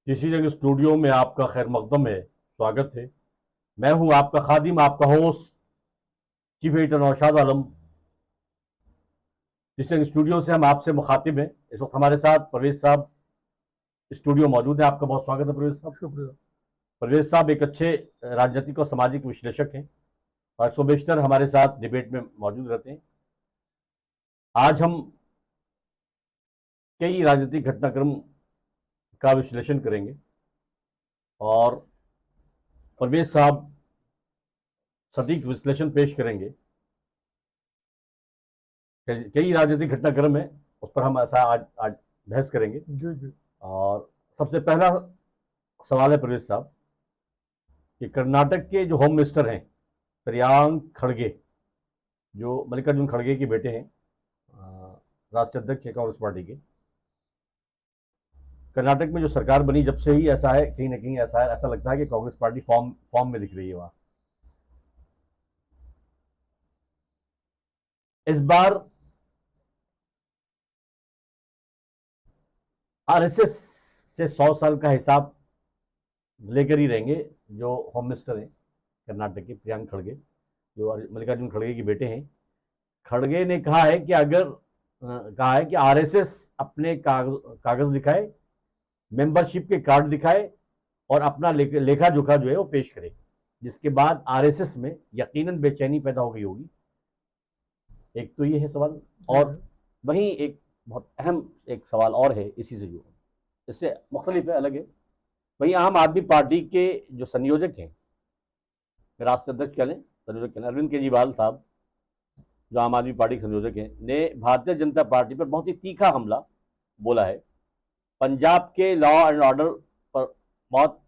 किसी जगह स्टूडियो में आपका खैर मकदम है, स्वागत है। मैं हूं आपका खादिम, आपका host chief editor Naushad Alam. किसी जगह स्टूडियो से हम आपसे मुखातिब हैं। इस वक्त हमारे साथ परवेज साहब स्टूडियो मौजूद है। आपका बहुत स्वागत है परवेज साहब। शुक्रिया। परवेज साहब एक अच्छे राजनीतिक और सामाजिक विश्लेषक हैं और अक्सर बेशतर हमारे साथ डिबेट में मौजूद रहते हैं। आज हम कई राजनीतिक घटनाक्रम का विश्लेषण करेंगे और परवेज साहब सटीक विश्लेषण पेश करेंगे। कई राजनीतिक घटनाक्रम है, उस पर हम ऐसा आज बहस करेंगे। जी जी। और सबसे पहला सवाल है परवेज साहब कि कर्नाटक के जो होम मिनिस्टर हैं प्रियांक खड़गे, जो मल्लिकार्जुन खड़गे के बेटे हैं, राष्ट्रीय अध्यक्ष है कांग्रेस पार्टी के। कर्नाटक में जो सरकार बनी जब से ही ऐसा है, कहीं ना कहीं ऐसा लगता है कि कांग्रेस पार्टी फॉर्म में दिख रही है वहां। इस बार आरएसएस से 100 साल का हिसाब लेकर ही रहेंगे जो होम मिनिस्टर हैं कर्नाटक के प्रियांक खड़गे, जो मल्लिकार्जुन खड़गे के बेटे हैं। खड़गे ने कहा है कि आरएसएस अपने कागज दिखाए, मेंबरशिप के कार्ड दिखाए और अपना लेखा जोखा जो है वो पेश करे, जिसके बाद आरएसएस में यकीनन बेचैनी पैदा हो गई होगी। एक तो ये है सवाल, और वहीं एक बहुत अहम एक सवाल और है इसी से जो इससे मुख्तलिफ है, अलग है। वहीं आम आदमी पार्टी के जो संयोजक हैं, राष्ट्रीय अध्यक्ष कह लें, संयोजक कह लें, अरविंद केजरीवाल साहब जो आम आदमी पार्टी के संयोजक हैं, ने भारतीय जनता पार्टी पर बहुत ही तीखा हमला बोला है। पंजाब के लॉ एंड ऑर्डर पर बहुत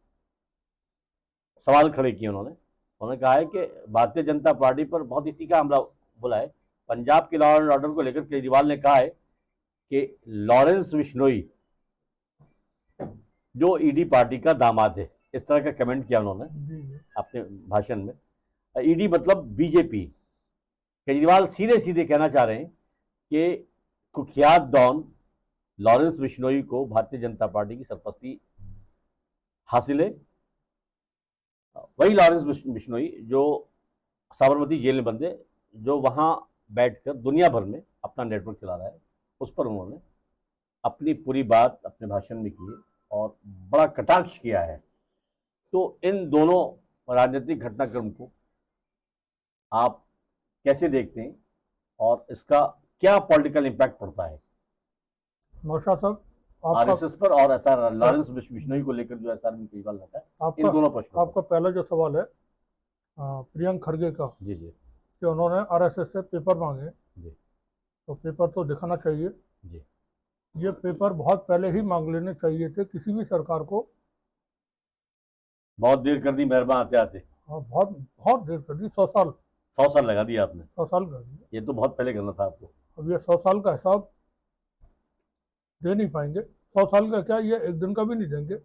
सवाल खड़े किए उन्होंने कहा है कि भारतीय जनता पार्टी पर बहुत ही तीखा हमला बोला है। पंजाब के लॉ एंड ऑर्डर को लेकर केजरीवाल ने कहा है कि लॉरेंस बिश्नोई जो ईडी पार्टी का दामाद है, इस तरह का कमेंट किया उन्होंने अपने भाषण में। ईडी मतलब बीजेपी। केजरीवाल सीधे सीधे कहना चाह रहे हैं कि कुख्यात डॉन लॉरेंस बिश्नोई को भारतीय जनता पार्टी की सरपरस्ती हासिल है। वही लॉरेंस बिश्नोई जो साबरमती जेल में बंद है, जो वहां बैठकर दुनिया भर में अपना नेटवर्क चला रहा है, उस पर उन्होंने अपनी पूरी बात अपने भाषण में की है और बड़ा कटाक्ष किया है। तो इन दोनों राजनीतिक घटनाक्रम को आप कैसे देखते हैं और इसका क्या पॉलिटिकल इम्पैक्ट पड़ता है नौशाद साहब आरएसएस पर और ऐसा लॉरेंस बिश्नोई को लेकर जो एसआर में केजरीवाल रहता है, इन दोनों प्रश्नों आपका पहला जो सवाल है प्रियंक खड़गे का, जी जी, कि उन्होंने आरएसएस से पेपर मांगे जी, तो पेपर तो दिखाना चाहिए जी। ये पेपर बहुत पहले ही मांग लेने चाहिए थे किसी भी सरकार को। बहुत देर कर दी मेहरबान आते आते। बहुत बहुत देर कर दी, 100 साल। 100 साल लगा दिया आपने। 100 साल कर दिए। ये तो बहुत पहले करना था आपको। अब ये 100 साल का हिसाब दे नहीं पाएंगे। 100 साल का क्या, ये एक दिन का भी नहीं देंगे।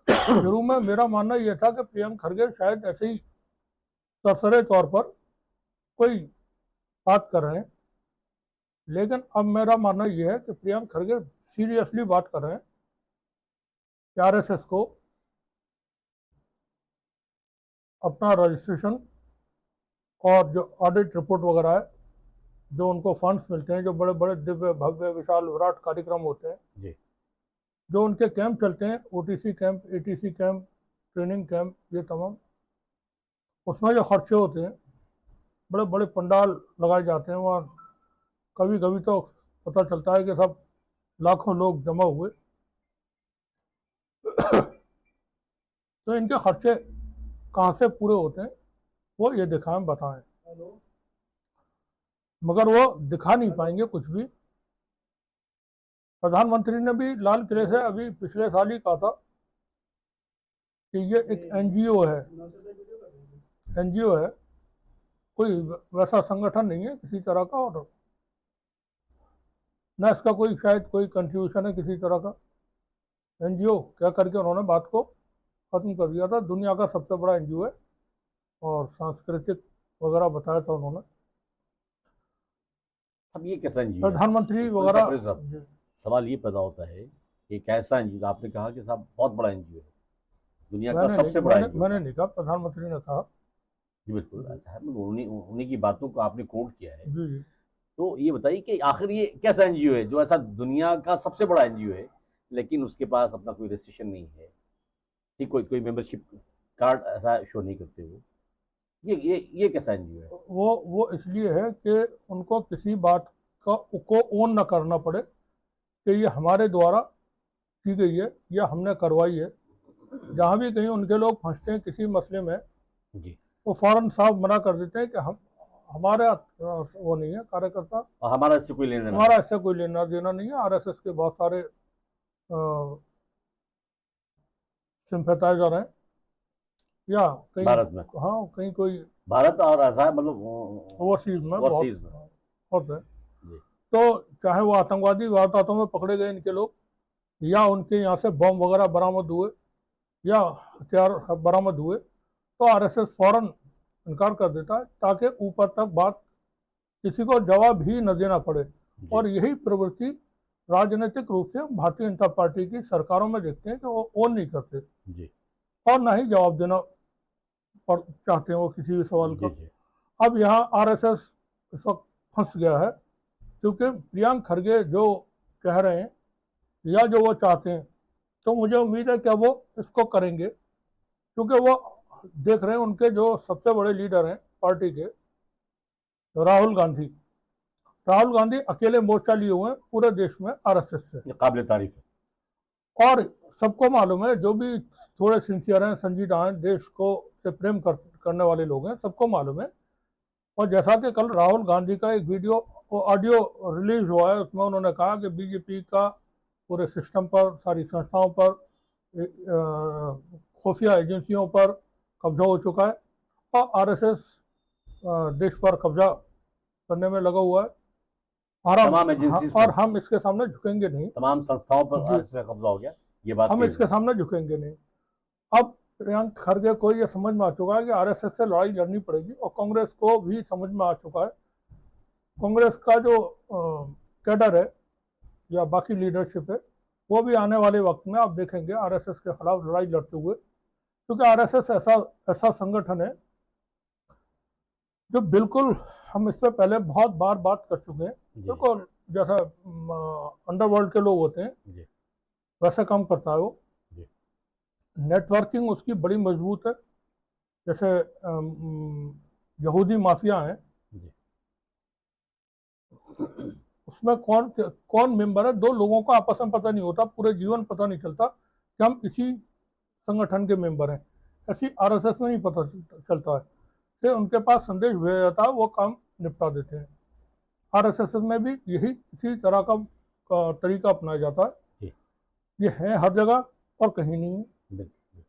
शुरू में मेरा मानना यह था कि प्रियंक खड़गे शायद ऐसे ही सरसरे तौर पर कोई बात कर रहे हैं, लेकिन अब मेरा मानना यह है कि प्रियंक खड़गे सीरियसली बात कर रहे हैं कि आरएसएस को अपना रजिस्ट्रेशन और जो ऑडिट रिपोर्ट वगैरह है, जो उनको फंड्स मिलते हैं, जो बड़े बड़े दिव्य भव्य विशाल विराट कार्यक्रम होते हैं जी, जो उनके कैंप चलते हैं, OTC camp, ATC camp, training camp, ये तमाम, उसमें जो खर्चे होते हैं, बड़े बड़े पंडाल लगाए जाते हैं वहाँ। कभी कभी तो पता चलता है कि सब लाखों लोग जमा हुए। तो इनके खर्चे कहाँ से पूरे होते हैं वो ये दिखाएं, बताएं। मगर वो दिखा नहीं पाएंगे कुछ भी। प्रधानमंत्री ने भी लाल किले से अभी पिछले साल ही कहा था कि ये एक एनजीओ है, एनजीओ है, कोई वैसा संगठन नहीं है किसी तरह का, और न इसका कोई शायद कोई कंट्रीब्यूशन है किसी तरह का। एनजीओ क्या करके उन्होंने बात को खत्म कर दिया था। दुनिया का सबसे बड़ा एनजीओ है और सांस्कृतिक वगैरह बताया था उन्होंने। अब ये कैसा एनजीओ है? प्रधानमंत्री तो वगैरह। सवाल ये पैदा होता है एक ऐसा एनजीओ, आपने कहा कि साहब बहुत बड़ा एनजीओ है, दुनिया का मैंने सबसे नहीं बड़ा मैंने एनजीओ मैंने है। नहीं कहा, प्रधानमंत्री ने कहा। जी बिल्कुल, जी अच्छा है, मतलब उन्हीं उन्हीं की बातों को आपने कोट किया है। जी जी। तो ये बताइए कि आखिर ये कैसा एनजीओ है जो ऐसा दुनिया का सबसे बड़ा एनजीओ है, लेकिन उसके पास अपना कोई रजिस्ट्रेशन नहीं है, ठीक, कोई कोई मेंबरशिप कार्ड ऐसा शो नहीं करते वो, ये कैसा एनजीओ है? वो इसलिए है कि उनको किसी बात का को ओन न करना पड़े कि ये हमारे द्वारा की गई है या हमने करवाई है। जहाँ भी कहीं उनके लोग फंसते हैं किसी मसले में, जी। वो फौरन साफ मना कर देते हैं कि हम हमारा वो नहीं है कार्यकर्ता, और हमारा इससे कोई लेना देना हमारा नहीं। इससे कोई लेना देना नहीं है। आरएसएस के बहुत सारे सिंपैथाइजर हैं, या कहीं, भारत में, हाँ कहीं कोई भारत और ऐसा मतलब ओवरसीज में बहुत ओवरसीज में। होते हैं। जी। तो चाहे वो आतंकवादी वारदातों में पकड़े गए इनके लोग, या उनके यहाँ से बम वगैरह बरामद हुए या हथियार बरामद हुए, तो आरएसएस फौरन इनकार कर देता है ताकि ऊपर तक बात किसी को जवाब ही न देना पड़े। जी। और यही प्रवृत्ति राजनीतिक रूप से भारतीय जनता पार्टी की सरकारों में देखते हैं कि वो ओन नहीं करते जी। और ना ही जवाब देना चाहते हैं वो किसी भी सवाल का। जी। जी। अब यहाँ आरएसएस इस वक्त फंस गया है, क्योंकि प्रियंक खड़गे जो कह रहे हैं या जो वो चाहते हैं, तो मुझे उम्मीद है कि वो इसको करेंगे, क्योंकि वो देख रहे हैं उनके जो सबसे बड़े लीडर हैं पार्टी के, राहुल गांधी। राहुल गांधी अकेले मोर्चा लिए हुए हैं पूरे देश में आरएसएस से। ये काबिल तारीफ है। और सबको मालूम है, जो भी थोड़े सिंसियर हैं, संजीदा हैं, देश को से प्रेम करने वाले लोग हैं, सबको मालूम है। और जैसा कि कल राहुल गांधी का एक वीडियो ऑडियो रिलीज हुआ है, उसमें उन्होंने कहा कि बीजेपी का पूरे सिस्टम पर, सारी संस्थाओं पर, खुफिया एजेंसियों पर कब्जा हो चुका है और आरएसएस देश पर कब्जा करने में लगा हुआ है। और तमाम एजेंसीज पर, हम इसके सामने झुकेंगे नहीं। तमाम संस्थाओं पर जी, आरएसएस का कब्जा हो गया, ये बात हम कही इसके उन्होंने। सामने झुकेंगे नहीं। अब प्रियंक खड़गे को ये समझ में आ चुका है कि आरएसएस से लड़ाई लड़नी पड़ेगी, और कांग्रेस को भी समझ में आ चुका है। कांग्रेस का जो कैडर है या बाकी लीडरशिप है, वो भी आने वाले वक्त में आप देखेंगे आरएसएस के खिलाफ लड़ाई लड़ते हुए, क्योंकि आरएसएस ऐसा ऐसा संगठन है जो बिल्कुल, हम इस पर पहले बहुत बार बात कर चुके हैं, जी। बिल्कुल जैसा अंडरवर्ल्ड के लोग होते हैं जी। वैसे काम करता है वो। जी। नेटवर्किंग उसकी बड़ी मजबूत है। जैसे यहूदी माफिया हैं, जी। उसमें कौन कौन मेंबर है, दो लोगों को आपस में पता नहीं होता, पूरे जीवन पता नहीं चलता कि हम इसी संगठन के मेंबर हैं। ऐसी आरएसएस में नहीं पता चलता है, फिर उनके पास संदेश भेजा जाता है, वो काम निपटा देते हैं। आरएसएस में भी यही इसी तरह का तरीका अपनाया जाता है। जी। ये है हर जगह और कहीं नहीं है। बिल्कुल।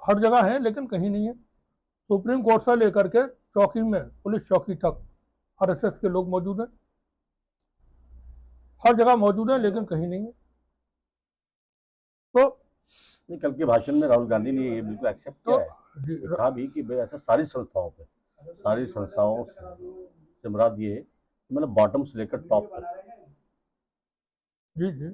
हर जगह है लेकिन कहीं नहीं है। सुप्रीम कोर्ट से लेकर के चौकी में, पुलिस चौकी तक आरएसएस के लोग मौजूद हैं। हर जगह मौजूद है लेकिन कहीं नहीं है। तो नहीं, कल के भाषण में राहुल गांधी ने ये बिल्कुल एक्सेप्ट तो किया है, ये कहा भी कि भाई ऐसा सारी संस्थाओं पे, सारी संस्थाओं से मुराद ये है कि मतलब बॉटम से लेकर टॉप तक जी जी,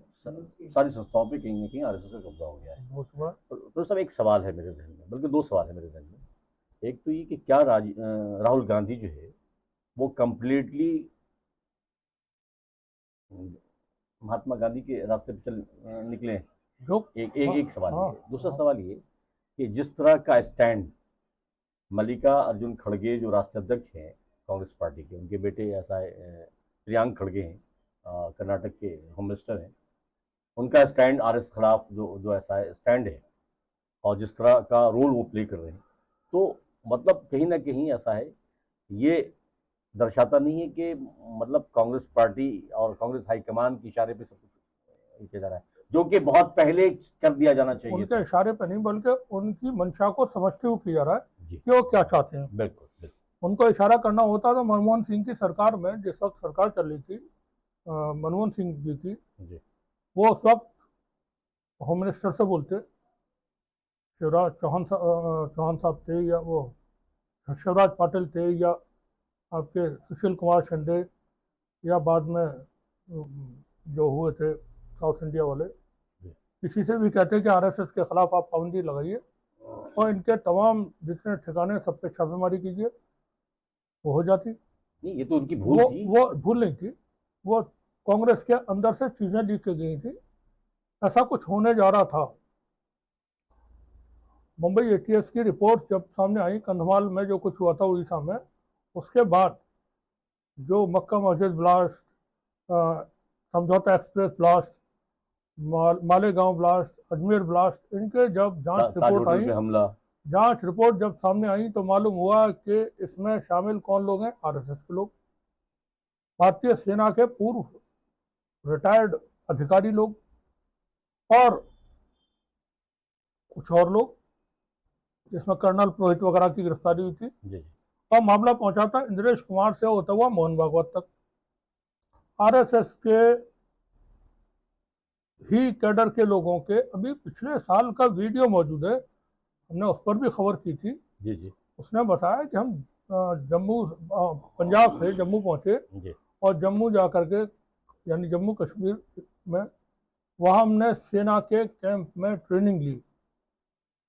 सारी संस्थाओं पे कहीं ना कहीं आरएसएस का कब्जा हो गया है। बहुत हुआ। तो सब एक सवाल है मेरे जहन में, बल्कि दो सवाल है मेरे जहन में। एक तो ये कि क्या राहुल गांधी जो है वो कंप्लीटली महात्मा गांधी के रास्ते पे चल निकले हैं? जो एक सवाल हाँ, ये। दूसरा हाँ, सवाल ये कि जिस तरह का स्टैंड मल्लिका अर्जुन खड़गे जो राष्ट्रीय अध्यक्ष हैं कांग्रेस पार्टी के, उनके बेटे ऐसा है प्रियांक खड़गे हैं, कर्नाटक के होम मिनिस्टर हैं, उनका स्टैंड आरएस खिलाफ जो जो ऐसा है स्टैंड है, और जिस तरह का रोल वो प्ले कर रहे हैं, तो मतलब कहीं ना कहीं ऐसा है, ये दर्शाता नहीं है कि मतलब कांग्रेस पार्टी और कांग्रेस हाईकमान के इशारे पे सब कुछ किया जा रहा है, जो कि बहुत पहले कर दिया जाना चाहिए उनके था। इशारे पर नहीं बल्कि उनकी मंशा को समझते हुए किया जा रहा है जी। कि वो क्या चाहते हैं। बिल्कुल बिल्कुल। उनको इशारा करना होता तो मनमोहन सिंह की सरकार में, जिस वक्त सरकार चल रही थी मनमोहन सिंह जी की, जी। वो उस वक्त होम मिनिस्टर से बोलते, शिवराज चौहान साहब थे, या वो शिवराज पाटिल थे, या आपके सुशील कुमार शिंदे, या बाद में जो हुए थे साउथ इंडिया वाले, जी। किसी से भी कहते हैं कि आरएसएस के खिलाफ आप पाबंदी लगाइए और इनके तमाम जितने ठिकाने सब पे छापेमारी कीजिए, वो हो जाती। नहीं, ये तो उनकी भूल वो थी। वो भूल नहीं थी, वो कांग्रेस के अंदर से चीजें लीक की गई थी, ऐसा कुछ होने जा रहा था। मुंबई एटीएस की रिपोर्ट जब सामने आई कंधमाल में जो कुछ हुआ था उड़ीसा में, उसके बाद जो मक्का मस्जिद ब्लास्ट, समझौता express blast, Malegaon blast, Ajmer blast, इनके जब जांच ताज रिपोर्ट होटल आई, पे हमला। जांच रिपोर्ट जब सामने आई तो मालूम हुआ कि इसमें शामिल कौन लोग हैं? आरएसएस के लोग, भारतीय सेना के पूर्व रिटायर्ड अधिकारी लोग और कुछ और लोग, जिसमें कर्नल पुरोहित वगैरह की गिरफ्तारी हुई थी। जी। और मामला पहुंचा था इंद्रेश कुमार से होता हुआ मोहन भागवत तक। आरएसएस के ही कैडर के लोगों के अभी पिछले साल का वीडियो मौजूद है, हमने उस पर भी खबर की थी। जी। जी। उसने बताया कि हम जम्मू पंजाब से जम्मू पहुंचे जी। और जम्मू जा करके, यानी जम्मू कश्मीर में, वहाँ हमने सेना के कैंप में ट्रेनिंग ली,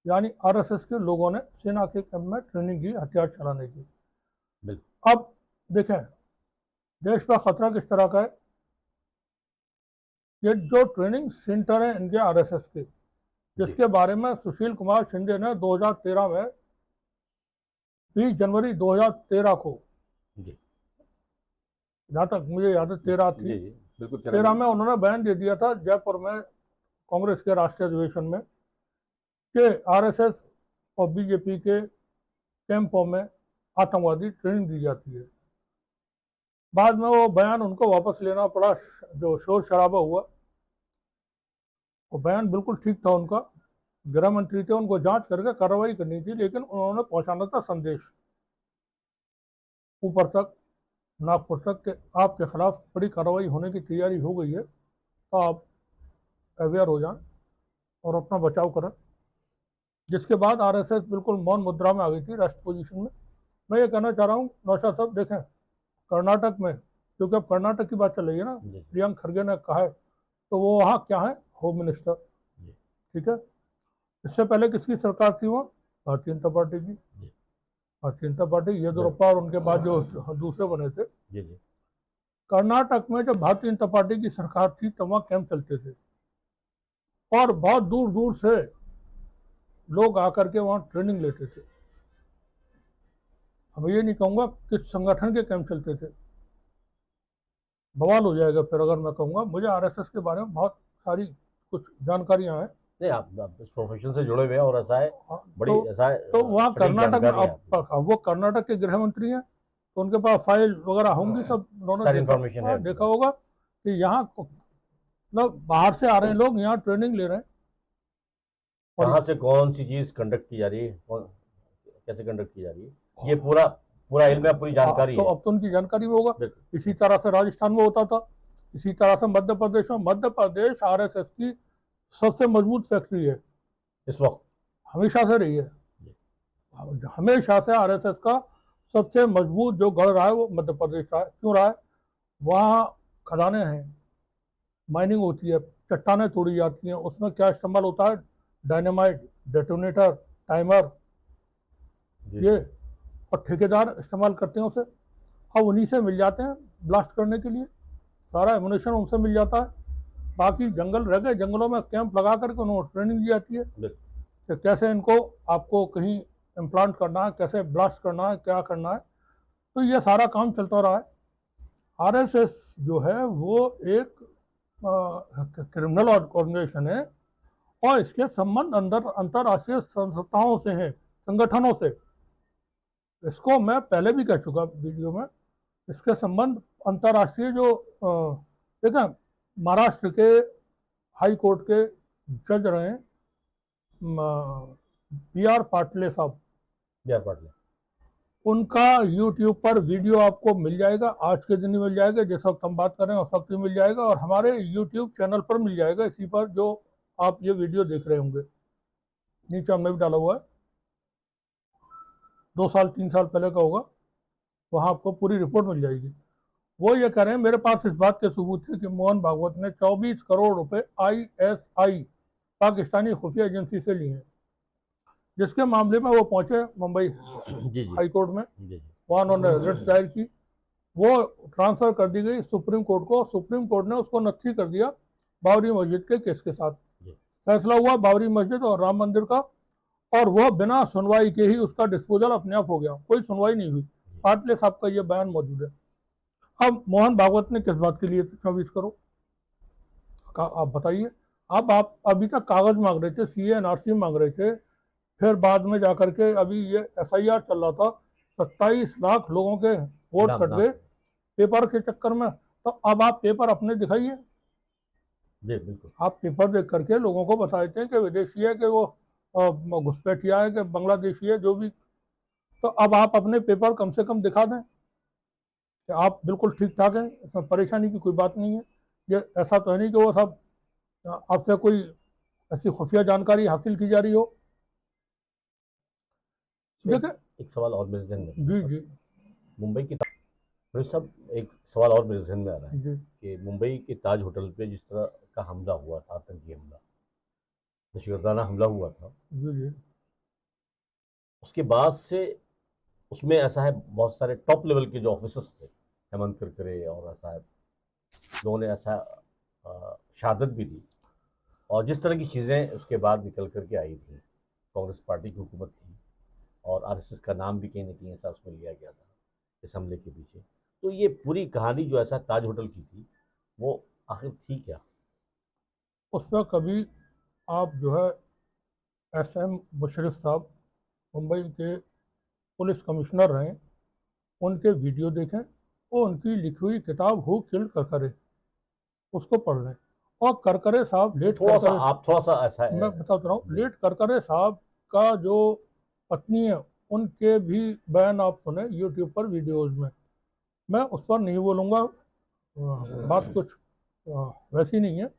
यानी आरएसएस के लोगों ने सेना के कैंप में ट्रेनिंग ली हथियार चलाने की। बिल्कुल। अब देखें देश पर खतरा किस तरह का है। ये जो ट्रेनिंग सेंटर है इनके आरएसएस के, जिसके बारे में सुशील कुमार शिंदे ने 2013 में, 20 जनवरी 2013 को, जी। जहाँ तक मुझे याद है 13 थी, जी। जी। बिल्कुल 13 में उन्होंने बयान दे दिया था जयपुर में कांग्रेस के राष्ट्रीय अधिवेशन में कि आरएसएस और बीजेपी के कैंपों में आतंकवादी ट्रेनिंग दी जाती है। बाद में वो बयान उनको वापस लेना पड़ा, जो शोर शराबा हुआ। वो बयान बिल्कुल ठीक था उनका, गृह मंत्री थे, उनको जांच करके कार्रवाई करनी थी, लेकिन उन्होंने पहुंचाना था संदेश ऊपर तक, नागपुर तक, कि आपके खिलाफ बड़ी कार्रवाई होने की तैयारी हो गई है, तो आप अवेयर हो जाएं और अपना बचाव करें। जिसके बाद आरएसएस बिल्कुल मौन मुद्रा में आ गई थी, रेस्ट पोजीशन में। मैं ये कहना चाह रहा हूँ नौशाद साहब, देखें कर्नाटक में, क्योंकि अब कर्नाटक की बात चल रही है ना, प्रियंक खड़गे ने कहा है, तो वो वहाँ क्या है? Home minister. ठीक है, इससे पहले किसकी सरकार थी वहाँ? भारतीय जनता पार्टी की। भारतीय जनता पार्टी, येदियुरप्पा, और उनके बाद जो दूसरे बने थे। कर्नाटक में जब भारतीय जनता पार्टी की सरकार थी तब वहाँ कैंप चलते थे और बहुत दूर दूर से लोग आकर के वहाँ ट्रेनिंग लेते थे। अब ये नहीं कहूँगा किस संगठन के कैंप चलते थे, बवाल हो जाएगा फिर अगर मैं कहूँगा। मुझे आरएसएस के बारे में बहुत सारी कुछ जानकारियाँ हैं। नहीं, आप इस प्रोफेशन से जुड़े हुए हैं और ऐसा है, बड़ी ऐसा है, तो वहाँ सटीक कर्नाटक में, जानकारी है आपकी। अब वो कर्नाटक के गृह मंत्री हैं तो उनके पास फाइल वगैरह होंगी, सब उन्होंने सारी इंफॉर्मेशन है। देखा होगा कि यहाँ मतलब बाहर से आ रहे हैं लोग, यहाँ ट्रेनिंग ले रहे हैं। कहाँ से कौन सी चीज कंडक्ट की जा रही है, कैसे कंडक्ट की जा रही है, ये पूरा पूरा इल्म है, पूरी जानकारी तो है। अब तो उनकी जानकारी में होगा। इसी तरह से राजस्थान में होता था, इसी तरह से मध्य प्रदेश में। मध्य प्रदेश आरएसएस की सबसे मजबूत फैक्ट्री है इस वक्त, हमेशा से रही है। हमेशा से आरएसएस का सबसे मजबूत जो गढ़ रहा है वो मध्य प्रदेश रहा है। क्यों रहा है? वहाँ खदानें हैं, माइनिंग होती है, चट्टानें तोड़ी जाती हैं, उसमें क्या इस्तेमाल होता है? डायनामाइट, डेटोनेटर, टाइमर, ये, और ठेकेदार इस्तेमाल करते हैं उसे। अब उन्हीं से मिल जाते हैं ब्लास्ट करने के लिए, सारा एमुनेशन उनसे मिल जाता है। बाकी जंगल रह गए, जंगलों में कैंप लगा करके उन्हें ट्रेनिंग दी जाती है कि कैसे इनको, आपको कहीं इम्प्लांट करना है, कैसे ब्लास्ट करना है, क्या करना है। तो ये सारा काम चलता रहा है। आरएसएस जो है वो एक क्रिमिनल ऑर्गेनाइजेशन है और इसके संबंध अंतरराष्ट्रीय संस्थाओं से हैं, संगठनों से। इसको मैं पहले भी कह चुका वीडियो में, इसके संबंध अंतरराष्ट्रीय जो देखें, महाराष्ट्र के हाई कोर्ट के जज रहे बी.आर. पाटले साहब, उनका यूट्यूब पर वीडियो आपको मिल जाएगा, आज के दिन ही मिल जाएगा, जिस वक्त हम बात कर रहे हैं उस वक्त ही मिल जाएगा, और हमारे यूट्यूब चैनल पर मिल जाएगा, इसी पर जो आप ये वीडियो देख रहे होंगे, नीचे हमने भी डाला हुआ है। 2 साल 3 साल पहले का होगा, वहाँ आपको पूरी रिपोर्ट मिल जाएगी। वो ये कह रहे हैं, मेरे पास इस बात के सबूत है कि मोहन भागवत ने 24 करोड़ रुपए ISI पाकिस्तानी खुफिया एजेंसी से लिए हैं, जिसके मामले में वो पहुंचे मुंबई जी जी हाई कोर्ट में। जी जी वहाँ उन्होंने रिट दायर की, वो ट्रांसफर कर दी गई सुप्रीम कोर्ट को। सुप्रीम कोर्ट ने उसको नथी कर दिया बाबरी मस्जिद के केस के साथ। जी फैसला हुआ बाबरी मस्जिद और राम मंदिर का, और वह बिना सुनवाई के ही उसका डिस्पोजल अपने आप हो गया, कोई सुनवाई नहीं हुई। पाटले साहब का यह बयान मौजूद है। अब मोहन भागवत ने किस बात के लिए 24 करोड़ का आप बताइए। अब आप अभी तक कागज मांग रहे थे, CA NRC मांग रहे थे, फिर बाद में जाकर के अभी ये SIR चल रहा था, 27 लाख लोगों के वोट नाम कट नाम गए पेपर के चक्कर में। तो अब आप पेपर अपने दिखाइए, जी बिल्कुल। आप पेपर देख करके लोगों को बता देते हैं कि विदेशी है, कि वो घुसपैठिया है, कि बांग्लादेशी है, जो भी। तो अब आप अपने पेपर कम से कम दिखा दें कि आप बिल्कुल ठीक ठाक हैं, इसमें परेशानी की कोई बात नहीं है। ये ऐसा तो है नहीं कि वो सब आपसे कोई ऐसी खुफिया जानकारी हासिल की जा रही हो। देखिए, एक सवाल और मेरे जहन में जी जी मुंबई की फिर सब एक सवाल और मेरे जहन में आ रहा है जी कि मुंबई के ताज होटल पे जिस तरह का हमला हुआ था, आतंकी हमला, दहशतगाना हमला हुआ था, जी जी उसके बाद से उसमें ऐसा है बहुत सारे टॉप लेवल के जो ऑफिसर्स थे, हेमंत करकरे और ऐसा है, लोगों ने ऐसा शहादत भी दी। और जिस तरह की चीज़ें उसके बाद निकल करके आई थी, कांग्रेस पार्टी की हुकूमत थी और RSS का नाम भी कहीं ना कहीं ऐसा उसमें लिया गया था इस हमले के पीछे। तो ये पूरी कहानी जो ऐसा ताज होटल की थी, वो आखिर थी क्या? उस पर कभी आप जो है SM मुशर्रफ साहब मुंबई के पुलिस कमिश्नर रहे, उनके वीडियो देखें और उनकी लिखी हुई किताब हु किल्ड करकरे उसको पढ़ लें। और करकरे साहब, लेट करकरे, थोड़ा सा ऐसा मैं है। बताता रहा हूँ, जी लेट करकरे साहब का जो पत्नी है, उनके भी बयान आप सुने यूट्यूब पर वीडियोज में। मैं उस पर नहीं बोलूँगा, बात कुछ वैसी नहीं है।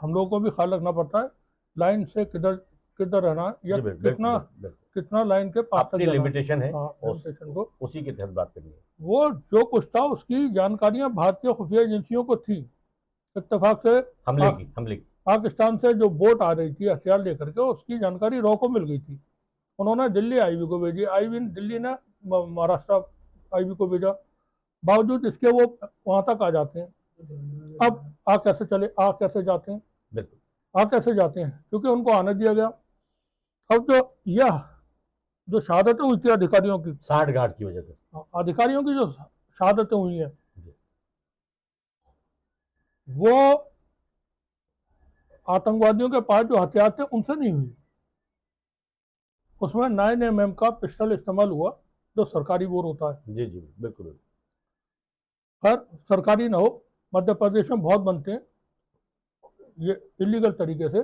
हम लोगों को भी ख्याल रखना पड़ता है लाइन से किधर किधर रहना है, या जी बिल्कुल कितना बिल्कुल बिल्कुल। कितना लाइन के पास तक अपनी जाना है। लिमिटेशन है, हाँ, लिमिटेशन को। उसी के तहत बात करनी है। वो जो कुछ था उसकी जानकारियां भारतीय खुफिया एजेंसियों को थी। इत्तेफाक से हमले की। पाकिस्तान से जो बोट आ रही थी हथियार लेकर के, उसकी जानकारी रॉ को मिल गई थी। उन्होंने दिल्ली IB को भेजी, IB दिल्ली ने महाराष्ट्र IB को भेजा। बावजूद इसके वो वहां तक आ जाते हैं। अब आ कैसे जाते हैं, बिल्कुल। आ कैसे जाते हैं, क्योंकि उनको आने दिया गया। अब जो यह जो शहादतें हुई थी अधिकारियों की, साठ गांठ की वजह से। अधिकारियों की जो शहादतें हुई हैं, जी वो आतंकवादियों के पास जो हथियार थे उनसे नहीं हुई। उसमें 9mm का पिस्टल इस्तेमाल हुआ, जो सरकारी बोर होता है। जी जी बिल्कुल। खैर, सरकारी ना हो, मध्य प्रदेश में बहुत बनते हैं ये इलीगल तरीके से।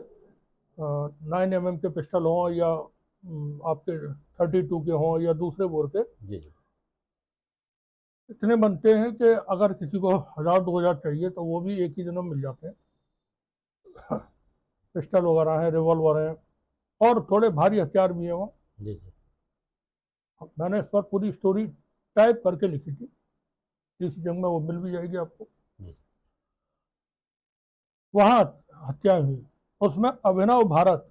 9mm के पिस्टल हों, या आपके 32 के हों, या दूसरे बोर के, जी जी इतने बनते हैं कि अगर किसी को 1000-2000 चाहिए तो वो भी एक ही दिन में मिल जाते हैं। पिस्टल वगैरह है, रिवॉल्वर है, और थोड़े भारी हथियार भी हैं वो। जी जी मैंने इस पर पूरी स्टोरी टाइप करके लिखी थी, इसी जंग में वो मिल भी जाएगी आपको। जी वहाँ हत्याएं हुई। उसमें अभिनव भारत,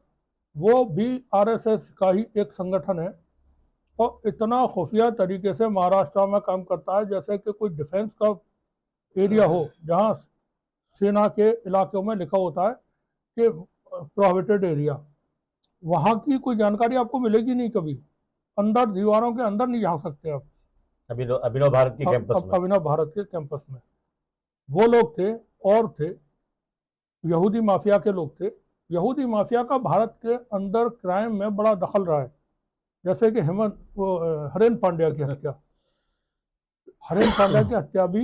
वो भी RSS का ही एक संगठन है, और इतना खुफिया तरीके से महाराष्ट्र में काम करता है जैसे कि कोई डिफेंस का एरिया हो, जहाँ सेना के इलाकों में लिखा होता है कि प्रोहिबिटेड एरिया। वहाँ की कोई जानकारी आपको मिलेगी नहीं कभी, अंदर दीवारों के अंदर नहीं जा सकते आप। अभिनव भारत के कैंपस में। अभिनव भारत के कैंपस में वो लोग थे, और थे यहूदी माफिया के लोग थे। यहूदी माफिया का भारत के अंदर क्राइम में बड़ा दखल रहा है। जैसे कि हरेन पांड्या की हत्या, हरेन पांड्या की हत्या भी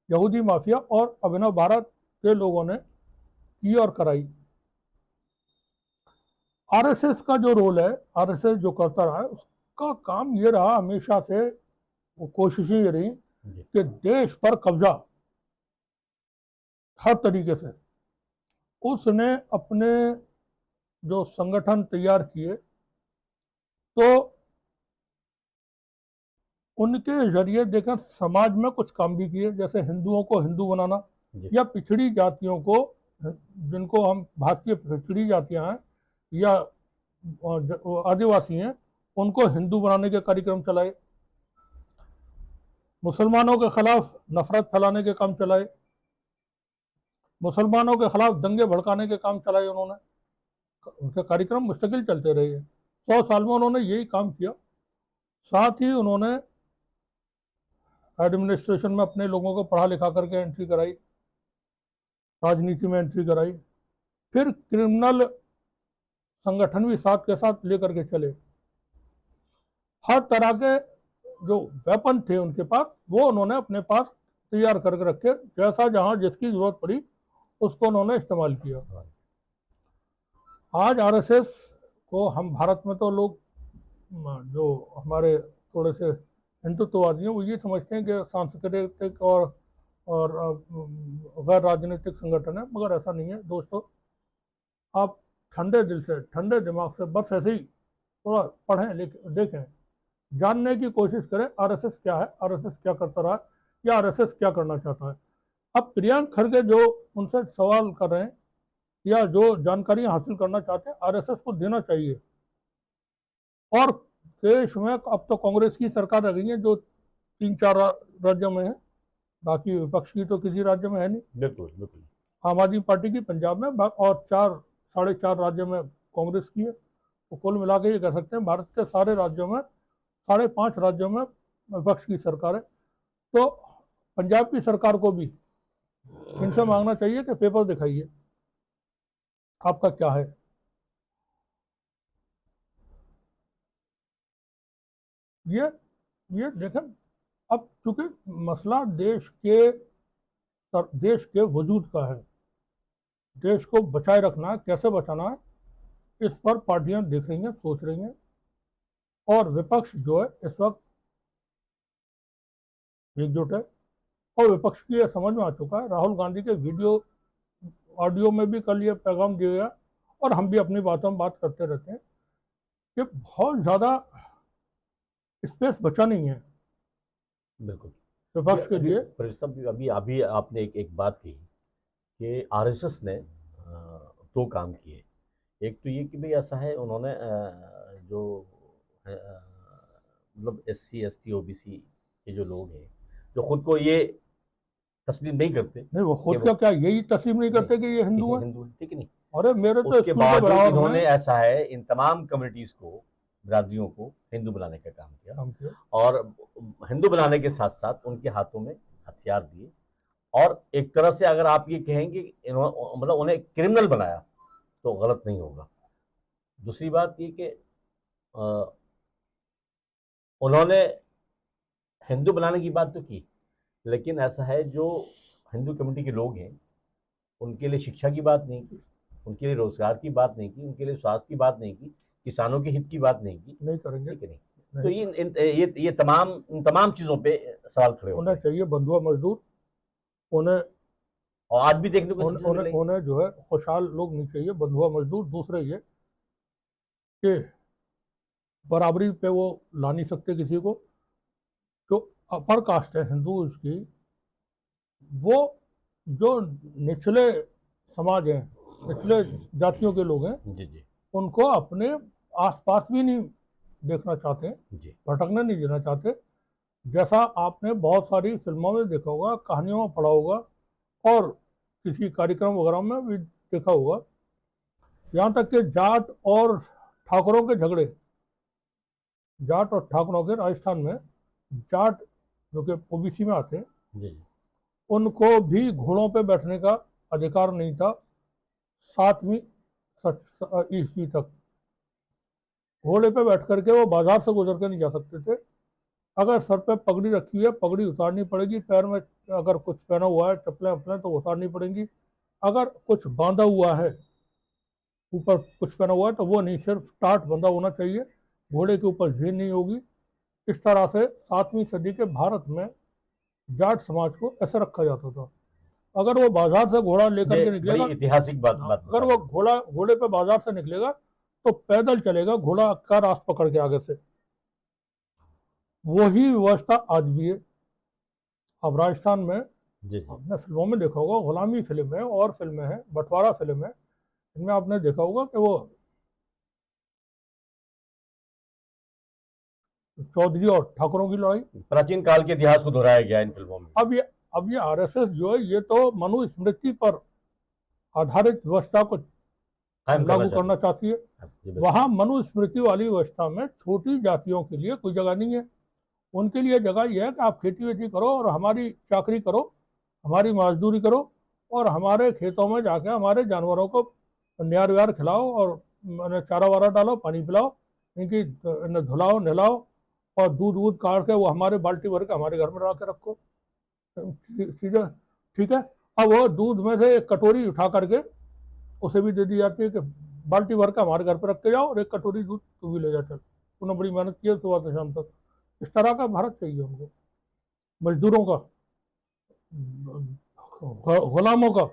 यहूदी माफिया और अभिनव भारत के लोगों ने की और कराई। RSS का जो रोल है, RSS जो करता रहा है, उसका काम ये रहा हमेशा से, वो कोशिशें ये रही जी कि देश पर कब्जा हर तरीके से। उसने अपने जो संगठन तैयार किए, तो उनके जरिए देखें समाज में कुछ काम भी किए, जैसे हिंदुओं को हिंदू बनाना, जी या पिछड़ी जातियों को, जिनको हम भारतीय पिछड़ी जातियां हैं या आदिवासी हैं, उनको हिंदू बनाने के कार्यक्रम चलाए। मुसलमानों के खिलाफ नफरत फैलाने के काम चलाए, मुसलमानों के खिलाफ दंगे भड़काने के काम चलाए उन्होंने। उनके कार्यक्रम मुस्तकिल चलते रहे हैं। 100 साल में उन्होंने यही काम किया। साथ ही उन्होंने एडमिनिस्ट्रेशन में अपने लोगों को पढ़ा लिखा करके एंट्री कराई, राजनीति में एंट्री कराई, फिर क्रिमिनल संगठन भी साथ के साथ लेकर के चले। हर तरह के जो वेपन थे उनके पास, वो उन्होंने अपने पास तैयार करके रखे, जैसा जहां जिसकी जरूरत पड़ी उसको उन्होंने इस्तेमाल किया। आज आरएसएस को हम भारत में तो लोग जो हमारे थोड़े से हिंदुत्ववादी हैं वो ये समझते हैं कि सांस्कृतिक और गैर राजनीतिक संगठन है, मगर ऐसा नहीं है दोस्तों। आप ठंडे दिल से, ठंडे दिमाग से बस ऐसे ही थोड़ा पढ़ें, देखें, जानने की कोशिश करें आरएसएस क्या है, आरएसएस क्या करता रहा या आरएसएस क्या करना चाहता है। अब प्रियंक खड़गे जो उनसे सवाल कर रहे हैं या जो जानकारी हासिल करना चाहते हैं, आरएसएस को देना चाहिए। और देश में अब तो कांग्रेस की सरकार रह गई है जो 3-4 राज्यों में है, बाकी विपक्ष की तो किसी राज्य में है नहीं। बिल्कुल बिल्कुल। आम आदमी पार्टी की पंजाब में और 4-4.5 राज्यों में कांग्रेस की है। तो कुल मिला के ये कह सकते हैं भारत के सारे राज्यों में, 5.5 राज्यों में विपक्ष की सरकार है। तो पंजाब की सरकार को भी इनसे मांगना चाहिए कि पेपर दिखाइए आपका क्या है। ये देखें, अब चूंकि मसला देश के वजूद का है, देश को बचाए रखना है, कैसे बचाना है, इस पर पार्टियां देख रही हैं, सोच रही हैं। और विपक्ष जो है इस वक्त एकजुट है और विपक्ष की यह समझ में आ चुका है। राहुल गांधी के वीडियो ऑडियो में भी कल ये पैगाम दिया गया और हम भी अपनी बातों में बात करते रहते हैं कि बहुत ज़्यादा स्पेस बचा नहीं है बिल्कुल विपक्ष के लिए। अभी अभी आपने एक बात कही कि आरएसएस ने 2 काम किए। एक तो ये कि भाई ऐसा है, उन्होंने जो मतलब SC ST OBC के जो लोग हैं, जो खुद को ये तस्लीम नहीं करते, नहीं वो खुद क्या यही तस्लीम नहीं करते कि ये हिंदू है, ठीक है नहीं। अरे मेरे तो उसके बाद इन्होंने ऐसा है इन तमाम कम्युनिटीज को, बिरादरियों को हिंदू बनाने का काम किया और हिंदू बनाने के साथ साथ उनके हाथों में हथियार दिए और एक तरह से अगर आप ये कहेंगे मतलब उन्हें क्रिमिनल बनाया तो गलत नहीं होगा। दूसरी बात ये कि उन्होंने हिंदू बनाने की बात तो की, लेकिन ऐसा है जो हिंदू कम्युनिटी के लोग हैं उनके लिए शिक्षा की बात नहीं की, उनके लिए रोजगार की बात नहीं की, उनके लिए स्वास्थ्य की बात नहीं की, किसानों के हित की बात नहीं की, नहीं करेंगे, ठीक है नहीं। तो ये तमाम चीजों पे सवाल खड़े होना चाहिए। बंधुआ मजदूर उन्हें, और आज भी देखने को उन्हें जो है खुशहाल लोग नहीं चाहिए, बंधुआ मजदूर। दूसरे ये कि बराबरी पे वो ला नहीं सकते किसी को। जो अपर कास्ट है हिंदू की, वो जो निचले समाज हैं, निचले जातियों के लोग हैं, जी उनको अपने आसपास भी नहीं देखना चाहते, भटकने नहीं देना चाहते। जैसा आपने बहुत सारी फिल्मों में देखा होगा, कहानियों में पढ़ा होगा और किसी कार्यक्रम वगैरह में भी देखा होगा। यहाँ तक कि जाट और ठाकुरों के झगड़े, जाट और ठाकुरों के, राजस्थान में जाट जो कि OBC में आते हैं, उनको भी घोड़ों पे बैठने का अधिकार नहीं था 7वीं ईस्वी तक। घोड़े पे बैठ करके वो बाजार से गुजर के नहीं जा सकते थे। अगर सर पे पगड़ी रखी है, पगड़ी उतारनी पड़ेगी। पैर में अगर कुछ पहना हुआ है, चप्पलें वप्पलें, तो उतारनी पड़ेंगी। अगर कुछ बांधा हुआ है, ऊपर कुछ पहना हुआ है, तो वो नहीं, सिर्फ टाट बंधा होना चाहिए, घोड़े के ऊपर झील नहीं होगी। इस तरह से 7वीं सदी के भारत में जाट समाज को ऐसा रखा जाता था। अगर वो बाजार से घोड़ा लेकर के निकलेगा, ऐतिहासिक बात अगर वो घोड़े पे बाजार से निकलेगा तो पैदल चलेगा, घोड़ा का रास्ता पकड़ के आगे से। वही व्यवस्था आज भी है। अब राजस्थान में जी जी आपने फिल्मों में देखा होगा, गुलामी फिल्म है और फिल्में हैं, बंटवारा फिल्म है, इनमें आपने देखा होगा कि वो चौधरी और ठाकुरों की लड़ाई। प्राचीन काल के इतिहास को दोहराया गया इन फिल्मों में। अब ये आरएसएस जो है, ये तो मनुस्मृति पर आधारित व्यवस्था को कायम लागू करना चाहती है। जी बिल्कुल। वहां मनुस्मृति वाली व्यवस्था में छोटी जातियों के लिए कोई जगह नहीं है। उनके लिए जगह यह है कि आप खेती वेती करो और हमारी चाकरी करो, हमारी मजदूरी करो, और हमारे खेतों में जाके हमारे जानवरों को नियार व्यार खिलाओ और चारा वारा डालो, पानी पिलाओ, इनकी इन्हें धुलाओ नहलाओ, और दूध वूध काट के वो हमारे बाल्टी भर के हमारे घर में ला के रखो। चीज़ें ठीक है। अब वो दूध में से एक कटोरी उठा करके उसे भी दे दी जाती है कि बाल्टी भर के हमारे घर पर रख के जाओ और एक कटोरी दूध तू भी ले जा, चल, तूने बड़ी मेहनत की है सुबह से शाम तक। इस तरह का भारत चाहिए उनको, मजदूरों का, गुलामों का,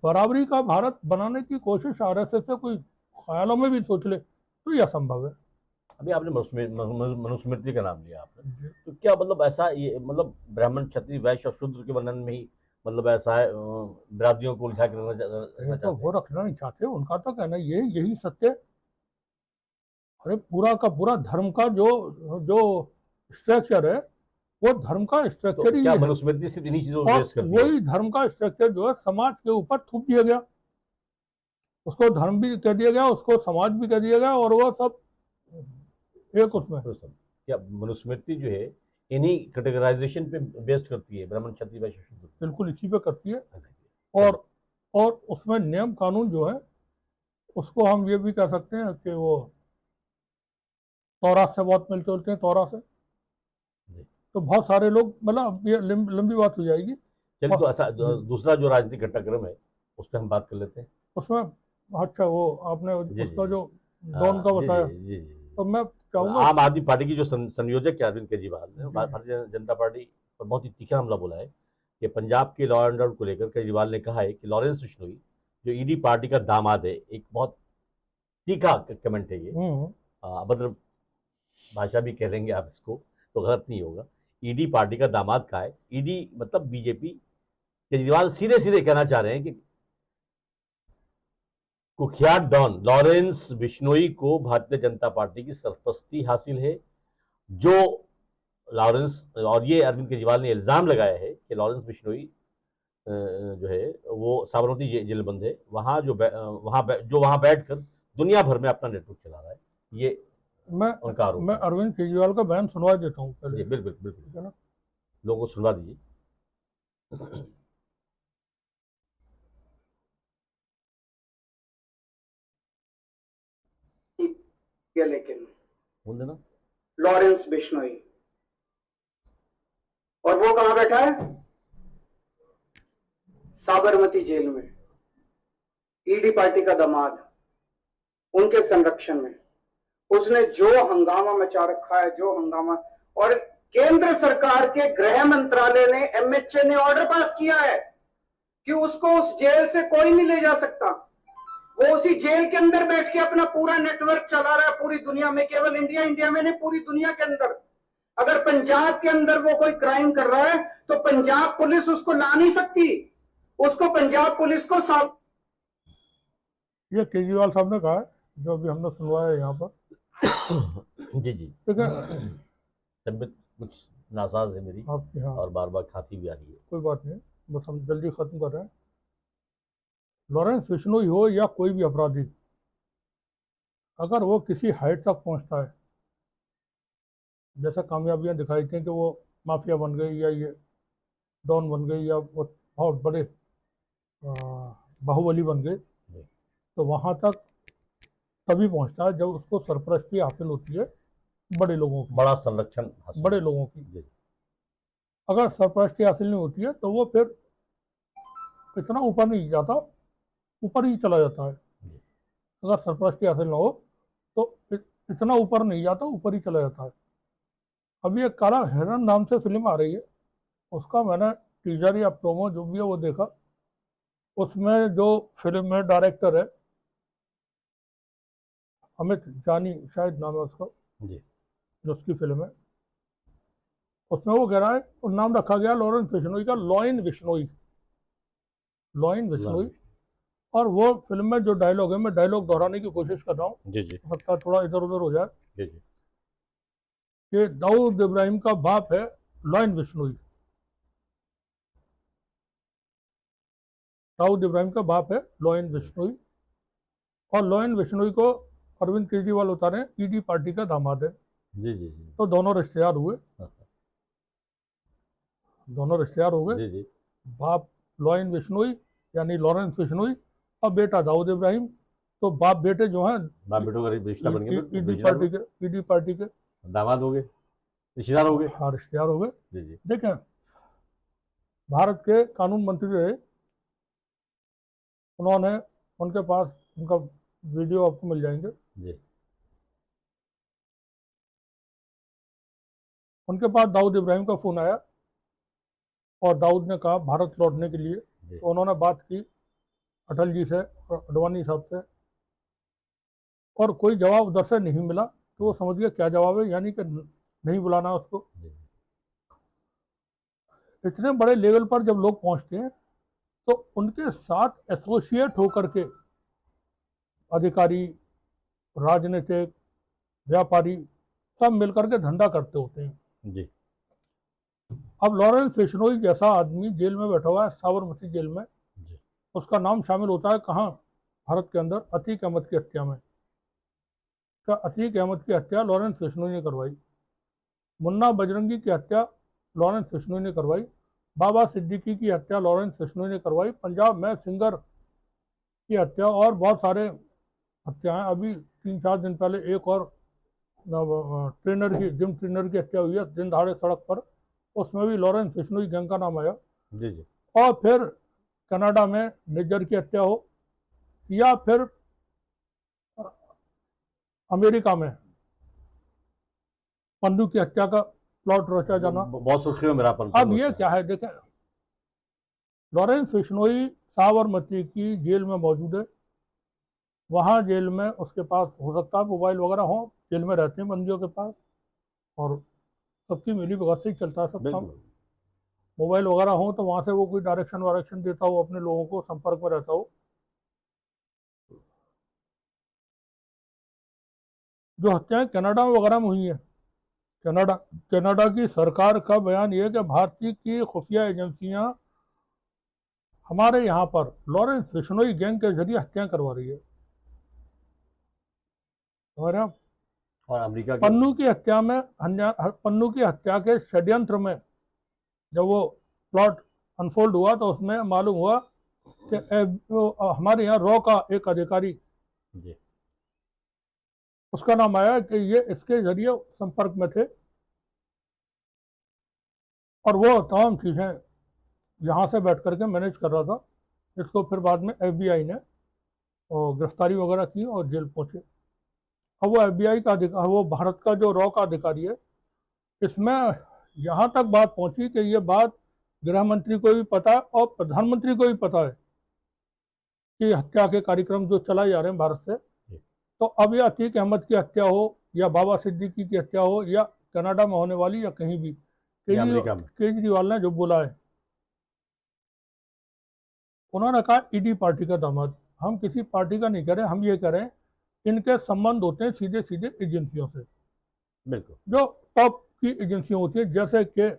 बराबरी का भारत बनाने की कोशिश आरएसएस से कोई ख्यालों में भी सोच ले तो यह संभव है। अभी आपने मनुस्मृति का नाम लिया आपने, तो क्या मतलब ऐसा ये मतलब ब्राह्मण क्षत्रिय वैश्य और शूद्र के वर्णन में ही मतलब ऐसा है बिरादरियों को उलझा के ये तो वो रखना नहीं चाहते, उनका तो कहना यही सत्य। अरे पूरा का पूरा धर्म का जो जो स्ट्रक्चर है, वो धर्म का स्ट्रक्चर तो ही क्या है, मनुस्मृति सिर्फ इन्हीं चीजों को और बेस करती है? वही धर्म का स्ट्रक्चर जो है समाज के ऊपर थूप दिया गया। उसको धर्म भी कह दिया गया, उसको समाज भी कह दिया गया, और वो सब एक उसमें। तो क्या मनुस्मृति जो है इन्हीं कैटेगराइजेशन पे बेस्ड करती है, ब्राह्मण क्षत्रिय वैश्य शूद्र? बिल्कुल इसी पे करती है। चलिए। और उसमें नियम कानून जो है, उसको हम ये भी कह सकते हैं कि वो तौरात से बहुत मिलते जुलते हैं, तौरा से। जी। तो बहुत सारे लोग, मतलब ये लंबी बात हो जाएगी। चलिए, तो ऐसा दूसरा जो राजनीतिक घटनाक्रम है उस पर हम बात कर लेते हैं। उसमें अच्छा, वो आपने जी उसका जी जो डॉन का जी बताया, जी जी तो जी। मैं चाहूंगा आम आदमी पार्टी की जो संयोजक है अरविंद केजरीवाल ने भारतीय जनता पार्टी पर बहुत ही तीखा हमला बोला है कि पंजाब के लॉ एंड ऑर्डर को लेकर केजरीवाल ने कहा है कि लॉरेंस बिश्नोई जो ईडी पार्टी का दामाद है, एक बहुत तीखा कमेंट है ये, अभद्र भाषा भी कह लेंगे आप इसको तो गलत नहीं होगा। ईडी पार्टी का दामाद का है, ईडी मतलब बीजेपी। केजरीवाल सीधे सीधे कहना चाह रहे हैं कि कुख्यात डॉन लॉरेंस बिश्नोई को भारतीय जनता पार्टी की सरपरस्ती हासिल है। जो लॉरेंस, और ये अरविंद केजरीवाल ने इल्ज़ाम लगाया है कि लॉरेंस बिश्नोई जो है वो साबरमती जेल बंद है, वहाँ जो वहाँ बैठकर दुनिया भर में अपना नेटवर्क चला रहा है, ये उनका आरोप मैं है। अरविंद केजरीवाल का बयान सुनवा देता हूँ पहले। जी बिल्कुल बिल्कुल, ठीक है ना। लोगों को सुनवा दीजिए। लेकिन बोल देना। लॉरेंस बिश्नोई, और वो कहां बैठा है? साबरमती जेल में, ईडी पार्टी का दामाद, उनके संरक्षण में। उसने जो हंगामा मचा रखा है, जो हंगामा, और केंद्र सरकार के गृह मंत्रालय ने, एमएचए ने ऑर्डर पास किया है कि उसको उस जेल से कोई नहीं ले जा सकता। वो उसी जेल के अंदर बैठ के अपना पूरा नेटवर्क चला रहा है पूरी दुनिया में, केवल इंडिया में नहीं, पूरी दुनिया के अंदर। अगर पंजाब के अंदर वो कोई क्राइम कर रहा है तो पंजाब पुलिस उसको ला नहीं सकती, उसको पंजाब पुलिस को साफ। ये केजरीवाल साहब ने कहा है, जो अभी हमने सुनवाया है यहाँ पर। जी जी। ठीक है। तबियत कुछ नासाज है मेरी, आपके यहाँ और बार बार खांसी भी आ रही है। कोई बात नहीं, बस हम जल्दी खत्म कर रहे हैं। लॉरेंस बिश्नोई हो या कोई भी अपराधी, अगर वो किसी हाइट तक पहुंचता है, जैसा कामयाबियां दिखाई थी कि वो माफिया बन गई, या ये डॉन बन गई, या वो बहुत बड़े बाहुबली बन गए, तो वहां तक तभी पहुंचता है जब उसको सरपरस्ती हासिल होती है बड़े लोगों की, बड़ा संरक्षण हासिल बड़े लोगों की। जी। अगर सरपरस्ती हासिल नहीं होती है तो वो फिर इतना ऊपर नहीं जाता, ऊपर ही चला जाता है। अगर सरपरस्ती हासिल ना हो तो इतना ऊपर नहीं जाता, ऊपर ही चला जाता है। अभी एक काला हिरण नाम से फिल्म आ रही है, उसका मैंने टीजर या प्रोमो जो भी है वो देखा। उसमें जो फिल्म में डायरेक्टर है अमित जानी, शायद नाम है उसका, जी। जो उसकी फिल्म है, उसमें वो कह रहा है, और नाम रखा गया लॉरेंस बिश्नोई का, लॉइन बिश्नोई, लॉइन बिश्नोई। और वो फिल्म में जो डायलॉग है, मैं डायलॉग दोहराने की कोशिश कर रहा हूँ, जी जी हो सकता है थोड़ा इधर उधर हो जाए, जी जी कि दाऊद इब्राहिम का बाप है लॉइन बिश्नोई, दाऊद इब्राहिम का बाप है लॉइन बिश्नोई, और लॉइन बिश्नोई को अरविंद केजरीवाल उतारे ईडी पार्टी का दामाद है। जी जी जी तो दोनों रिश्तेदार हुए, दोनों रिश्तेदार हो गए। जी जी बाप लॉइन बिश्नोई यानी लॉरेंस बिश्नोई, और बेटा दाऊद इब्राहिम। तो बाप बेटे जो हैं बाप बेटों का रिश्ता बन गया, ईडी रिश्तेदार पार्टी के, ईडी पार्टी के दामाद हो गए, रिश्तेदार हो गए। हाँ रिश्तेदार हो गए। जी जी देखें, भारत के कानून मंत्री रहे, उन्होंने, उनके पास उनका वीडियो आपको मिल जाएंगे, जी उनके पास दाऊद इब्राहिम का फ़ोन आया और दाऊद ने कहा भारत लौटने के लिए। जी तो उन्होंने बात की अटल जी से और अडवाणी साहब से, और कोई जवाब उधर से नहीं मिला। तो वो समझ गया क्या जवाब है, यानी कि नहीं बुलाना उसको। जी इतने बड़े लेवल पर जब लोग पहुंचते हैं, तो उनके साथ एसोसिएट होकर के अधिकारी, राजनीतिक, व्यापारी सब मिलकर के धंधा करते होते हैं। जी अब लॉरेंस बिश्नोई जैसा आदमी जेल में बैठा हुआ है, साबरमती जेल में, जी उसका नाम शामिल होता है कहाँ, भारत के अंदर अतीक अहमद की हत्या में। क्या अतीक अहमद की हत्या लॉरेंस बिश्नोई ने करवाई, मुन्ना बजरंगी की हत्या लॉरेंस बिश्नोई ने करवाई, बाबा सिद्दीकी की हत्या लॉरेंस बिश्नोई ने करवाई, पंजाब में सिंगर की हत्या, और बहुत सारे हत्याएं। अभी 3-4 दिन पहले एक और ट्रेनर की, जिम ट्रेनर की हत्या हुई है दिन दहाड़े सड़क पर, उसमें भी लॉरेंस बिश्नोई गैंग का नाम आया। जी जी और फिर कनाडा में निज्जर की हत्या हो, या फिर अमेरिका में पन्नू की हत्या का प्लॉट रचा जाना। बहुत सुर्खियों में रहा पर अब ये क्या है, देखें, लॉरेंस बिश्नोई साबरमती की जेल में मौजूद है। वहाँ जेल में उसके पास हो सकता है मोबाइल वगैरह हो, जेल में रहते हैं बंदियों के पास, और सबकी मिली भगत से ही चलता है सब काम। बिल्कुल मोबाइल वगैरह हो तो वहाँ से वो कोई डायरेक्शन वायरेक्शन देता हो, अपने लोगों को संपर्क में रहता हो। जो हत्याएं कनाडा वगैरह में हुई हैं, कनाडा कनाडा की सरकार का बयान ये है कि भारतीय की खुफिया एजेंसियां हमारे यहाँ पर लॉरेंस बिश्नोई गैंग के जरिए हत्याएं करवा रही है। हमारे यहाँ और अमेरिका के पन्नू की हत्या में, पन्नू की हत्या के षड्यंत्र में जब वो प्लॉट अनफोल्ड हुआ, तो उसमें मालूम हुआ कि हमारे यहाँ रॉ का एक अधिकारी, जी उसका नाम आया कि ये इसके जरिए संपर्क में थे, और वो तमाम चीज़ें यहाँ से बैठ करके मैनेज कर रहा था। इसको फिर बाद में FBI ने गिरफ्तारी वगैरह की और जेल पहुँचे। अब वो FBI का अधिकारी, वो भारत का जो रॉ का अधिकारी है, इसमें यहाँ तक बात पहुँची कि ये बात गृह मंत्री को भी पता है और प्रधानमंत्री को भी पता है कि हत्या के कार्यक्रम जो चलाए जा रहे हैं भारत से। तो अब यह अतीक अहमद की हत्या हो, या बाबा सिद्दीकी की हत्या हो, या कनाडा में होने वाली, या कहीं भी, अमेरिका में केजरीवाल ने जो बोला है, उन्होंने कहा ईडी पार्टी का दामाद। हम किसी पार्टी का नहीं कह रहे, हम ये कह रहे हैं इनके संबंध होते हैं सीधे सीधे एजेंसियों से, बिल्कुल जो टॉप की एजेंसियां होती हैं, जैसे कि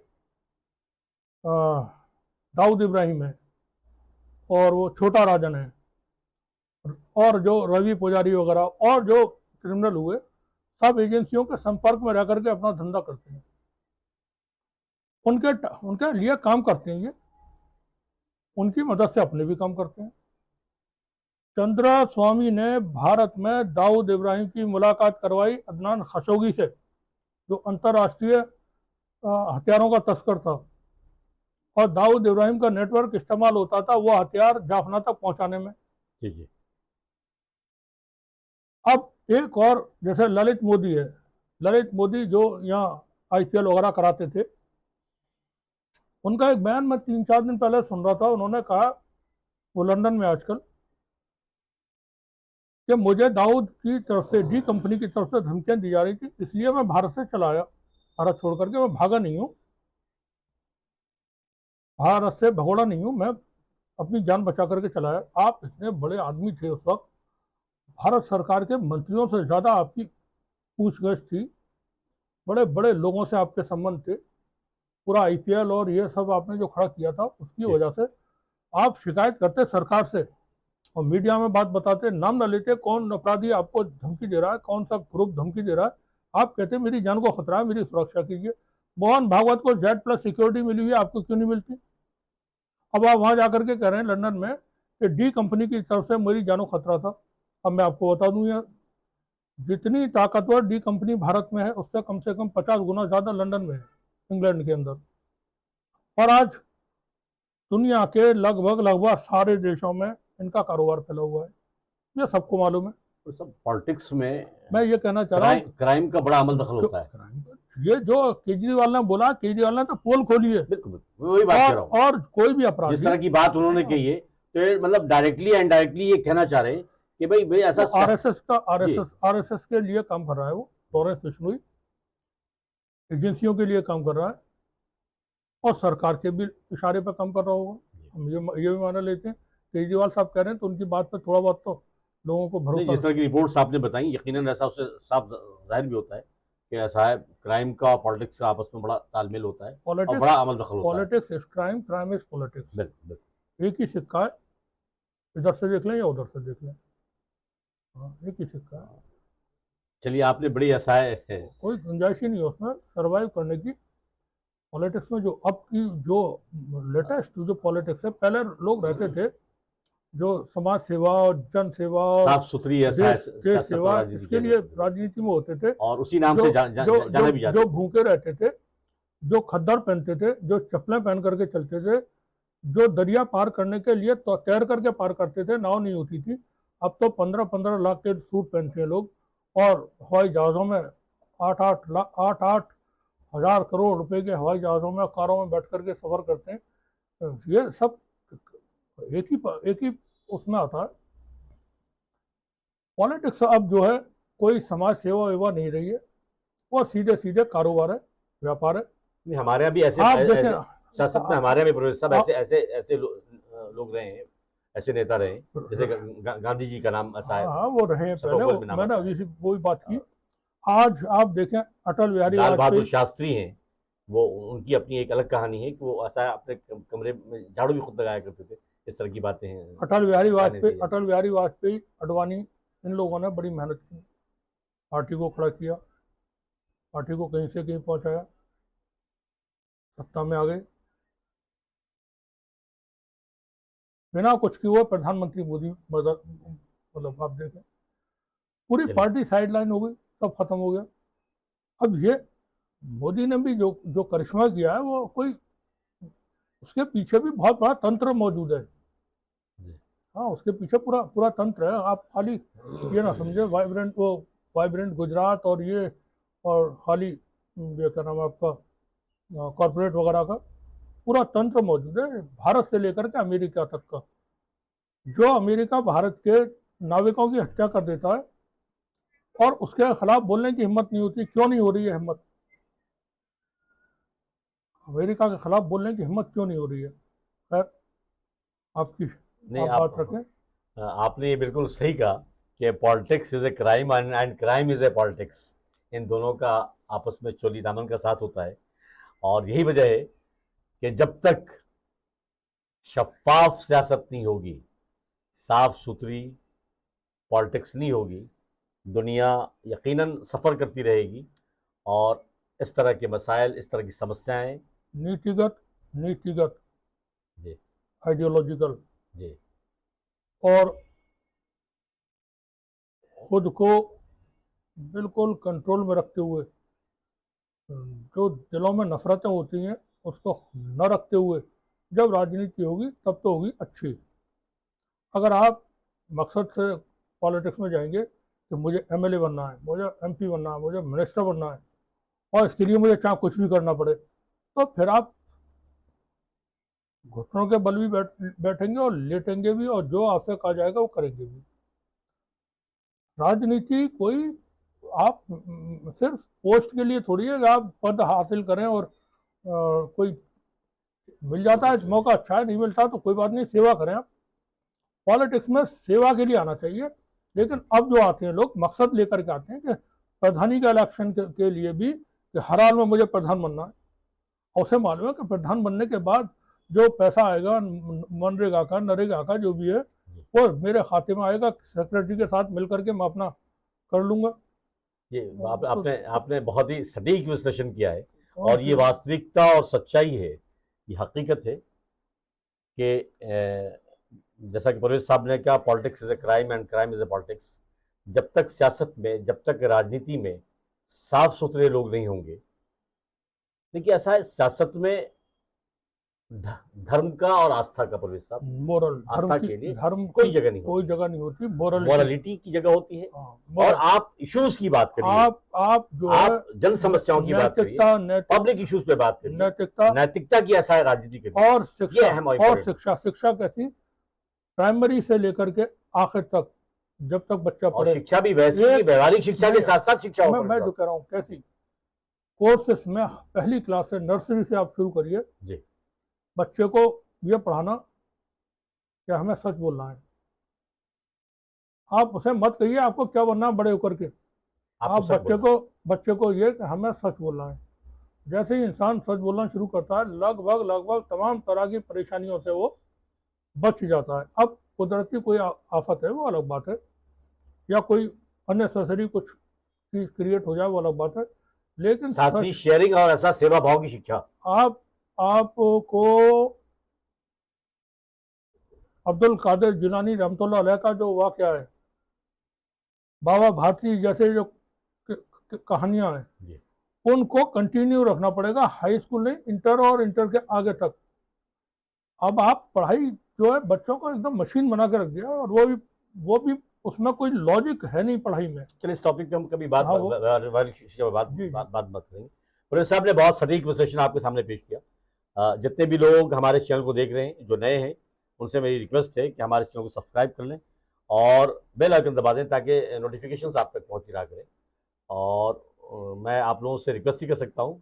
दाऊद इब्राहिम है, और वो छोटा राजन है, और जो रवि पुजारी वगैरह, और जो क्रिमिनल हुए, सब एजेंसियों के संपर्क में रह करके अपना धंधा करते हैं, उनके उनके लिए काम करते हैं, ये उनकी मदद से अपने भी काम करते हैं। चंद्रा स्वामी ने भारत में दाऊद इब्राहिम की मुलाकात करवाई अदनान खशोगी से, जो अंतर्राष्ट्रीय हथियारों का तस्कर था, और दाऊद इब्राहिम का नेटवर्क इस्तेमाल होता था वो हथियार जाफना तक पहुंचाने में। जी जी अब एक और, जैसे ललित मोदी है, ललित मोदी जो यहाँ IPL वगैरह कराते थे, उनका एक बयान मैं 3-4 दिन पहले सुन रहा था। उन्होंने कहा, वो लंदन में आजकल, कि मुझे दाऊद की तरफ से, डी कंपनी की तरफ से धमकियां दी जा रही थी, इसलिए मैं भारत से चला आया, भारत छोड़ करके मैं भागा नहीं हूँ, भारत से भगोड़ा नहीं हूँ मैं, अपनी जान बचा करके चलाया। आप इतने बड़े आदमी थे उस वक्त, भारत सरकार के मंत्रियों से ज़्यादा आपकी पूछगछ थी, बड़े बड़े लोगों से आपके संबंध थे। पूरा आईपीएल और ये सब आपने जो खड़ा किया था, उसकी वजह से आप शिकायत करते सरकार से और मीडिया में बात बताते, नाम न लेते कौन अपराधी आपको धमकी दे रहा है, कौन सा ग्रुप धमकी दे रहा है। आप कहते मेरी जान को खतरा है, मेरी सुरक्षा कीजिए। मोहन भागवत को Z+ सिक्योरिटी मिली हुई है, आपको क्यों नहीं मिलती? अब आप वहां जाकर के कह रहे हैं लंदन में कि डी कंपनी की तरफ से मेरी जानो खतरा था। अब मैं आपको बता दूं यार, जितनी ताकतवर डी कंपनी भारत में है, उससे कम से कम 50 गुना ज्यादा लंदन में है, इंग्लैंड के अंदर। और आज दुनिया के लगभग लगभग सारे देशों में इनका कारोबार फैला हुआ है, ये सबको मालूम है। तो सब पॉलिटिक्स में मैं ये कहना चाह रहा हूँ, क्राइम का बड़ा अमल दखल होता है। ये जो केजरीवाल ने बोला, केजरीवाल ने तो पोल खोली है। बिल्कुल, वही बात कर रहा हूँ। और कोई भी अपराधी, जिस तरह की बात उन्होंने कही है, तो ये मतलब डायरेक्टली एंड इनडायरेक्टली ये कहना चाह रहे हैं कि भाई ऐसा तो आरएसएस के लिए काम कर रहा है वो, लॉरेंस बिश्नोई एजेंसियों के लिए काम कर रहा है और सरकार के भी इशारे पर काम कर रहा होगा। हम ये भी माना लेते हैं। केजरीवाल साहब कह रहे हैं तो उनकी बात पर थोड़ा बहुत तो लोगों को भरोसा। जिस तरह की रिपोर्ट्स आपने बताई, यकीनन ऐसा उससे साफ जाहिर भी होता है कि ऐसा है, क्राइम का और पॉलिटिक्स का आपस में बड़ा तालमेल होता है और बड़ा अमल दखल होता है। Politics is crime, crime is politics. बिल्कुल, एक ही सिक्का है, इधर से देख लें या उधर से देख लें, एक ही सिक्का है। चलिए, आपने बड़ी ऐसा है, कोई गुंजाइश ही नहीं है उसमें सर्वाइव करने की। पॉलिटिक्स में जो अब की जो लेटेस्ट जो पॉलिटिक्स है, पहले लोग रहते थे जो समाज सेवा और जन सेवा और साफ सुथरी देश सेवा, इसके लिए राजनीति में होते थे और उसी नाम से जाना भी जाता। जो भूखे रहते थे, जो खद्दर पहनते थे, जो चप्पलें पहन करके चलते थे, जो दरिया पार करने के लिए तो तैर करके पार करते थे, नाव नहीं होती थी। अब तो 15-15 लाख के सूट पहनते हैं लोग और हवाई जहाज़ों में 8-8 हजार करोड़ रुपए के हवाई जहाज़ों में, कारों में बैठ करके सफर करते हैं। ये सब एक ही उसमें आता है। पॉलिटिक्स अब जो है कोई समाज सेवा वेवा नहीं रही है, वो सीधे सीधे कारोबार है, व्यापार है। नहीं, हमारे यहाँ भी ऐसे शासक में, हमारे यहाँ भी प्रोफेसर साहब ऐसे लोग रहे हैं, ऐसे नेता रहे, जैसे गांधी जी का नाम ऐसा है। हाँ, वो रहे हैं पहले, मैंने अभी से वही बात की। आज आप देखें अटल बिहारी लाल बहादुर शास्त्री हैं, वो उनकी अपनी एक अलग कहानी है कि वो ऐसा अपने कमरे में झाड़ू भी खुद लगाया करते थे। इस तरह की बातें हैं। अटल बिहारी वाजपेयी, अडवाणी, इन लोगों ने बड़ी मेहनत की, पार्टी को खड़ा किया, पार्टी को कहीं से कहीं पहुंचाया, सत्ता में आ गए। बिना कुछ किए हुए प्रधानमंत्री मोदी, मतलब आप देखें पूरी पार्टी साइडलाइन हो गई, सब खत्म हो गया। अब ये मोदी ने भी जो करिश्मा किया है, वो कोई उसके पीछे भी बहुत बड़ा तंत्र मौजूद है। हाँ, उसके पीछे पूरा तंत्र है। आप खाली ये ना समझे वाइब्रेंट गुजरात और ये, और खाली ये क्या नाम है आपका कॉर्पोरेट वगैरह का, पूरा तंत्र मौजूद है भारत से लेकर के अमेरिका तक का। जो अमेरिका भारत के नाविकों की हत्या कर देता है और उसके खिलाफ बोलने की हिम्मत नहीं होती, क्यों नहीं हो रही है हिम्मत? अमेरिका के खिलाफ बोलने की हिम्मत क्यों नहीं हो रही है? खैर, आपकी बात रखें। आपने ये बिल्कुल सही कहा कि politics is a crime and crime is a politics. इन दोनों का आपस में चोली दामन का साथ होता है और यही वजह है कि जब तक शफाफ सियासत नहीं होगी, साफ सुथरी पॉलिटिक्स नहीं होगी, दुनिया यकीनन सफ़र करती रहेगी और इस तरह के मसाइल, इस तरह की समस्याएं नीतिगत जी, आइडियोलॉजिकल जी, और खुद को बिल्कुल कंट्रोल में रखते हुए, जो दिलों में नफरतें होती हैं उसको न रखते हुए जब राजनीति होगी तब तो होगी अच्छी। अगर आप मकसद से पॉलिटिक्स में जाएंगे कि मुझे एमएलए बनना है, मुझे एमपी बनना है, मुझे मिनिस्टर बनना है और इसके लिए मुझे चाहे कुछ भी करना पड़े, तो फिर आप घुटनों के बल भी बैठेंगे और लेटेंगे भी, और जो आपसे कहा जाएगा वो करेंगे भी। राजनीति कोई आप सिर्फ पोस्ट के लिए थोड़ी है कि आप पद हासिल करें और कोई मिल जाता है मौका अच्छा है, नहीं मिलता तो कोई बात नहीं, सेवा करें आप। पॉलिटिक्स में सेवा के लिए आना चाहिए। लेकिन अब जो आते हैं लोग मकसद लेकर के आते हैं कि प्रधानी का इलेक्शन के लिए भी कि हर हाल में मुझे प्रधान बनना है। और उसे मालूम है कि प्रधान बनने के बाद जो पैसा आएगा मनरेगा का नरेगा का जो भी है वो मेरे खाते में आएगा, सेक्रेटरी के साथ मिल करके मैं अपना कर लूंगा। ये आपने आपने बहुत ही सटीक विश्लेषण किया है, और ये फिर- वास्तविकता और सच्चाई है, ये हकीकत है कि जैसा कि परवेज साहब ने कहा, politics is a crime and crime is a politics. जब तक सियासत में, जब तक राजनीति में साफ सुथरे लोग नहीं होंगे, देखिए ऐसा है सियासत में धर्म का और आस्था का, परवेज साहब, मोरल आस्था के लिए धर्म कोई जगह नहीं कोई होती, जगह नहीं होती, मोरल मॉरलिटी की जगह होती है। और आप इश्यूज की बात करिए, आप जो है आप जन समस्याओं की बात करिए, पब्लिक इश्यूज पे बात करिए, नैतिकता की ऐसा है राजनीति के लिए। और ये अहम और important है। शिक्षा कैसी, प्राइमरी से लेकर के आखिर तक, जब तक बच्चा और पढ़े। शिक्षा भी वैसी कि व्यवहारिक शिक्षा के साथ साथ शिक्षा हो। मैं जो कह रहा हूँ कैसी कोर्सेस में पहली क्लास से, नर्सरी से आप शुरू करिए जी, बच्चे को ये पढ़ाना कि हमें सच बोलना है। आप उसे मत कहिए आपको क्या बनना है बड़े होकर के, आप बच्चे को ये कि हमें सच बोलना है। जैसे ही इंसान सच बोलना शुरू करता है, लगभग तमाम तरह की परेशानियों से वो बच जाता है। अब कुदरती कोई आफत है वो अलग बात है, या कोई अननेसेसरी कुछ चीज क्रिएट हो जाए वो अलग बात है, लेकिन साथ ही शेयरिंग और ऐसा सेवा भाव की शिक्षा। आपको अब्दुल कादिर जिलानी रहमतुल्लाह अलैह का जो वाकया है, बाबा भारती जैसे जो कहानियां हैं, उनको कंटिन्यू रखना पड़ेगा, हाई स्कूल नहीं, इंटर और इंटर के आगे तक। अब आप पढ़ाई जो है बच्चों को एकदम मशीन बना के रख दिया, और वो भी उसमें कोई लॉजिक है नहीं पढ़ाई में। चलिए इस टॉपिक पे हम कभी बात करेंगे। प्रोफेसर साहब ने बहुत सटीक विश्लेषण आपके सामने पेश किया। जितने भी लोग हमारे चैनल को देख रहे हैं जो नए हैं, उनसे मेरी रिक्वेस्ट है कि हमारे चैनल को सब्सक्राइब कर लें और बेल आइकन दबा दें ताकि नोटिफिकेशंस आप तक पहुंचती रहा करें। और मैं आप लोगों से रिक्वेस्ट ही कर सकता हूं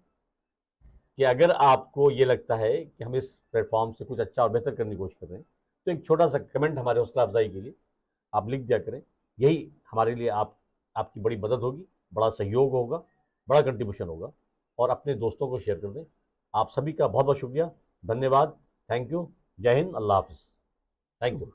कि अगर आपको ये लगता है कि हम इस प्लेटफॉर्म से कुछ अच्छा और बेहतर करने की कोशिश कर रहे हैं, तो एक छोटा सा कमेंट हमारे हौसला अफजाई के लिए आप लिख दिया करें। यही हमारे लिए आपकी बड़ी मदद होगी, बड़ा सहयोग होगा, बड़ा कंट्रीब्यूशन होगा। और अपने दोस्तों को शेयर कर दें। आप सभी का बहुत बहुत शुक्रिया, धन्यवाद, थैंक यू, जय हिंद, अल्लाह हाफिज़, थैंक यू।